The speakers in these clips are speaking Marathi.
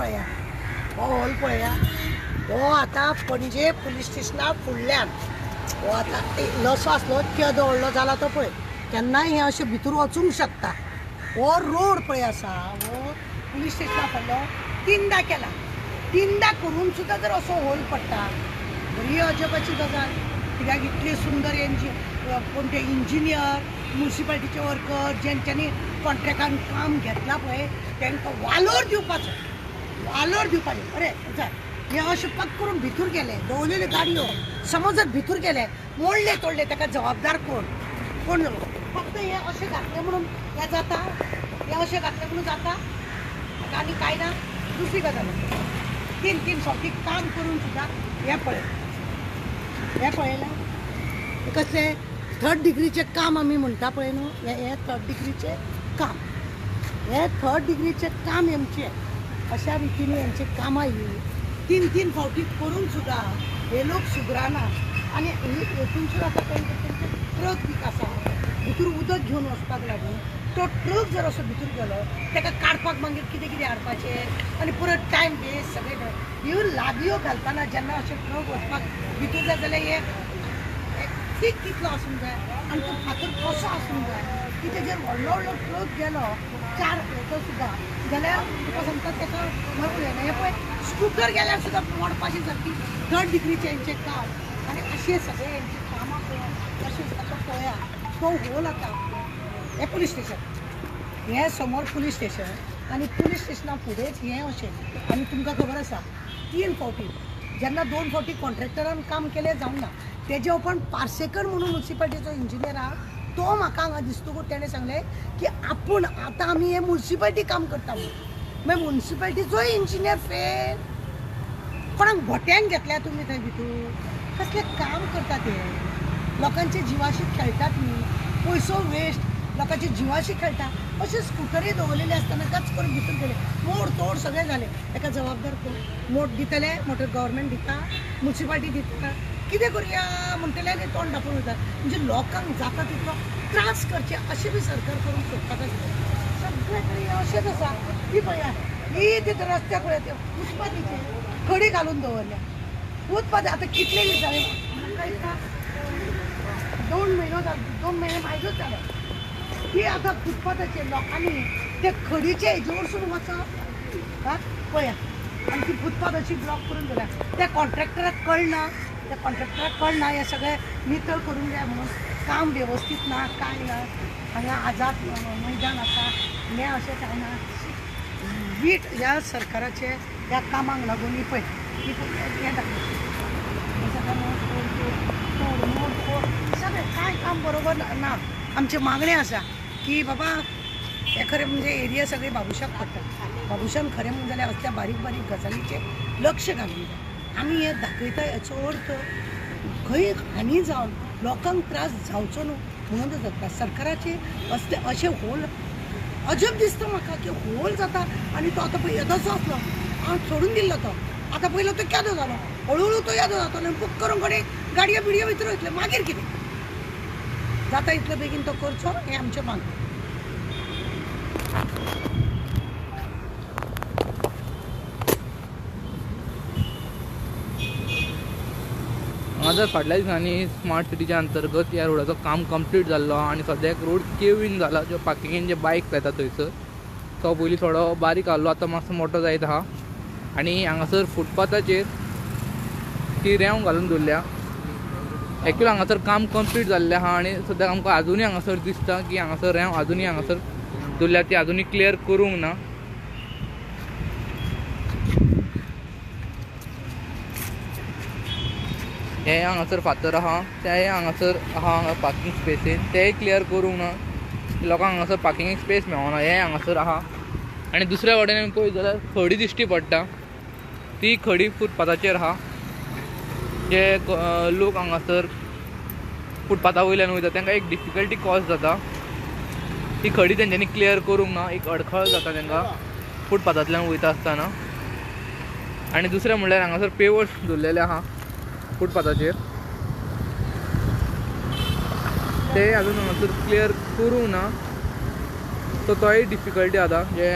पळया हो हॉल पळया हो आता पणजे पुलीस स्टेशना फुडल्यान हो आता इल्लोसो आसलो त्यो दवरलो जाल्यार तो पळय केन्नाय हें अशें भितर वचूंक शकता हो रोड पळय आसा हो पुलीस स्टेशना फुडलो 3दा केला 3दा करून सुद्दां जर असो होल पडटा बरी अजबाची गजाल कित्याक इतली सुंदर कोण ते इंजिनियर म्युनिसिपालिटीचे वर्कर जेंच्यांनी कॉन्ट्रॅक्टान काम घेतलां पळय तांकां वालोर दिवपाचें अरे जाय हे अशें पक्क करून भितर गेले दवरलेल्यो गाडयो समज जर भितर गेले मोडले तोडले ताका जबाबदार कोण फक्त हे अशें घातलें म्हणून हें जाता हें अशें घातलें म्हणून जाता आनी कांय ना दुसरी गजाल 3 फावटी काम करून सुद्दां हें पळयलां कसलें 3rd डिग्रीचें काम आमी म्हणटा पळय न्हू हें 3rd डिग्रीचें काम हें 3rd डिग्रीचें काम हेंचें अशा रितीन हेंचें कामां ही 3 फावटी करून सुद्दां हे लोक सुदराना आनी हेतून सुद्दां आतां तेंचे ट्रक बी आसा भितर उदक घेवन वचपाक लागून तो ट्रक जर असो भितर गेलो ताका काडपाक मागीर कितें हाडपाचें आनी परत टायम वेस्ट सगळें ह्यो लादयो घालतना जेन्ना अशें ट्रक वचपाक भितर जाय जाल्यार हे ठीक कितलो आसूंक जाय आनी तो फातर कसो आसूंक जाय की तेजेर व्हडलो ट्रक गेलो 4 प्लेटो सुद्दां जाल्यार तुका सांगता ताका उलयना हें पळय स्कूटर गेल्यार सुद्दां मोडपाचें सारकी 3rd डिग्रीचें हेंचें काम आनी अशें सगळें हेंचें कामां पळय अशें ताका पळया तो होल आतां हें पुलीस स्टेशन हें समोर पुलीस स्टेशन आनी पुलीस स्टेशना फुडेंच हें अशें आनी तुमकां खबर आसा 3 फावटी जेन्ना 2 फावटी कॉन्ट्रॅक्टरान काम केलें जावंक ना तेजे ओपन पार्सेकर म्हणून म्युनिसिपालिटीचो इंजिनियर आहा तो म्हाका हांगा दिसतकूच तेणें सांगलें की आपूण आतां आमी हें म्युनिसिपालिटी काम करता म्हणून मागीर म्युनिसिपालिटीचोय इंजिनियर फेल कोणाक भोट्यांक घेतल्या तुमी थंय भितर कसलें काम करता ते लोकांचे जिवाशी खेळटात न्ही पयसो वेस्ट लोकांच्या जिवाशी खेळटा अशें स्कुटरी दवरलेली आसतना गच करून भितर गेले मोड तोड सगळें जालें ताका जबाबदार कोण मोड दितले मोटर गव्हर्मेंट दिता म्युनिसिपालिटी दिता कितें करुया म्हणटले आनी तोंड दाखोवन वयता म्हणजे लोकांक जाता तितलो त्रास करचे अशें बी सरकार करून सोदपाक आसता सगळे कडेन अशेंच आसा ही पळया ही तिथे रस्त्याक पळया ते उत्पादीचे खडी घालून दवरल्या उत्पाद आतां कितले दीस जाले म्हाका दिसता 2 म्हयने मागीरच जाले ही आतां फुटपाथाचेर लोकांनी ते खडीचे हेजे वरसून वचप पळया आनी ती फुटपाथ अशी ब्लॉक करून दवरल्या त्या कॉन्ट्रॅक्टराक कळना हे सगळें नितळ करून जाय म्हणून काम वेवस्थीत ना कांय ना हांगा आझाद मैदान आसा हें अशें कांय ना वीट ह्या सरकाराचे ह्या कामाक लागून ही पळय हें दाखयता सगळें कांय काम बरोबर ना आमचे मागणे आसा की बाबा हे खरें म्हणजे एरिया सगळे बाबुशाक पडटा बाबुशान खरें म्हणून जाल्यार असल्या बारीक गजालीचेर लक्ष घालूंक जाय आमी हे दाखयता हेचो अर्थ खंय हानी जावन लोकांक त्रास जावचो न्हू म्हणून जाता सरकाराचे असले अशें होल अजब दिसता म्हाका की होल जाता आनी तो आतां पळय येदोसो आसलो हांव सोडून दिल्लो तो आतां पयलो तो केदो जालो हळू तो येदो जातलो आनी बुक करून कडेन गाडयो बिडयो भितर वयतले मागीर कितें जाता इतलो बेगीन तो करचो हें आमचें मागणें जर फाटल्या दिसांनी स्मार्ट सिटीच्या अंतर्गत ह्या रोडाचो काम कंप्लीट जाल्लो आनी सद्याक रोड केविंग जाला जो पार्किंगेन जे बायक्स येता थंयसर तो पयलीं थोडो बारीक आहलो आतां मातसो मोठो जायत आहा आनी हांगासर फुटपाथाचेर ती रेंव घालून दवरल्या एक्चुअली हांगासर काम कंप्लीट जाल्लें आहा आनी सद्याक आमकां आजुनूय हांगासर दिसता की हांगासर रेंव आजुनूय हांगासर दवरल्या ती आजुनूय क्लियर करूंक ना हे हांगासर फातर आहा तेय हांगासर आहा हांगा पार्किंग स्पेसीन तेय क्लियर करूंक ना लोकांक हांगासर पार्किंग स्पेस मेळना हे हांगासर आहा आनी दुसऱ्या वटेन पळयत जाल्यार खडी दिश्टी पडटा ती खडी फुटपाथाचेर आहा जे लोक हांगासर फुटपाथा वयल्यान वयता तांकां एक डिफिकल्टी कॉज जाता ती खडी तेंच्यांनी क्लियर करूंक ना एक अडखळ जाता तांकां फुटपाथांतल्यान वयता आसतना आनी दुसरें म्हणल्यार हांगासर पेवर्स दवरलेले आहा फुटपाथाचेर ते अजून हांगासर क्लियर करूंक ना सो तोय डिफिकल्टी जाता जे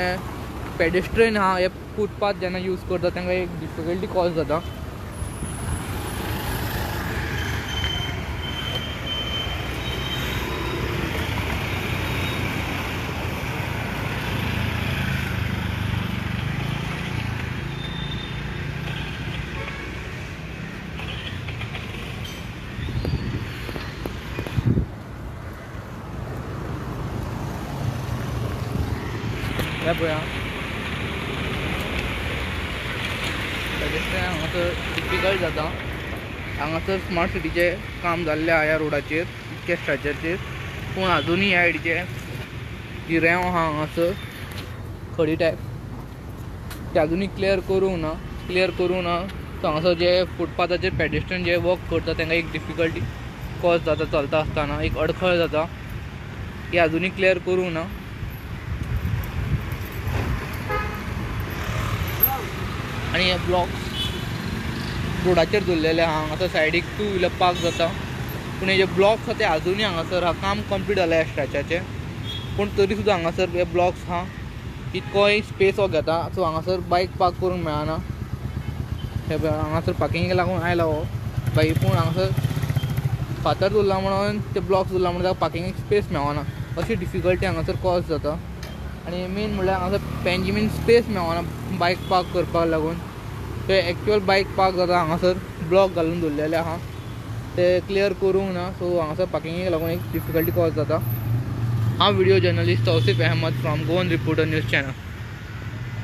पेडेस्ट्रियन आहा हे फुटपाथ जेन्ना यूज करता तांकां एक डिफिकल्टी कॉज जाता. हे पळया हांगासर डिफिकल्ट जाता. हांगासर स्मार्ट सिटीचें काम जाल्लें आहा ह्या रोडाचेर इतके स्ट्रॅचरचेर, पूण आजुनूय ह्या सायडीचे जी रेंव आहा हांगासर खडी टायप ते आजुनूय क्लियर करूंक ना. सो हांगासर जे फुटपाथाचेर पेडेस्ट्रियन जे वर्क करता तांकां एक डिफिकल्टी कॉज जाता चलता आसतना, एक अडखळ जाता. ही आजुनूय क्लियर करूंक ना. आणि हे ब्लॉक्स रोडाचेर दवरलेले आहा. हांगासर सायडीक टू व्हिलर पार्क जाता, पूण हे जे ब्लॉक्स आहा ते आजुनूय हांगासर आहा. काम कंप्लीट जालें ह्या स्ट्रॅचाचें, पूण तरी सुद्दां हांगासर हे ब्लॉक्स आहा. इतकोय स्पेस हो घेता, सो हांगासर बायक पार्क करूंक मेळना. हे पळय हांगासर पार्किंगेक लागून आयला हो बाईक, पूण हांगासर फातर दवरला म्हणून ते ब्लॉक्स दवरला म्हणून ताका पार्किंगेक स्पेस मेळना. अशी डिफिकल्टी हांगासर कॉज जाता. आणि मेन म्हणल्यार हांगासर पेंजिमीन स्पेस मेळना बायक पार्क करपाक लागून. ते एक्चुअल बायक पार्क जाता हांगासर ब्लॉक घालून दवरलेले आहा, ते क्लियर करूंक ना. सो हांगासर पार्किंगेक लागून एक डिफिकल्टी कॉज जाता. हांव video journalist Tausif Ahmed from Goan reporter news channel.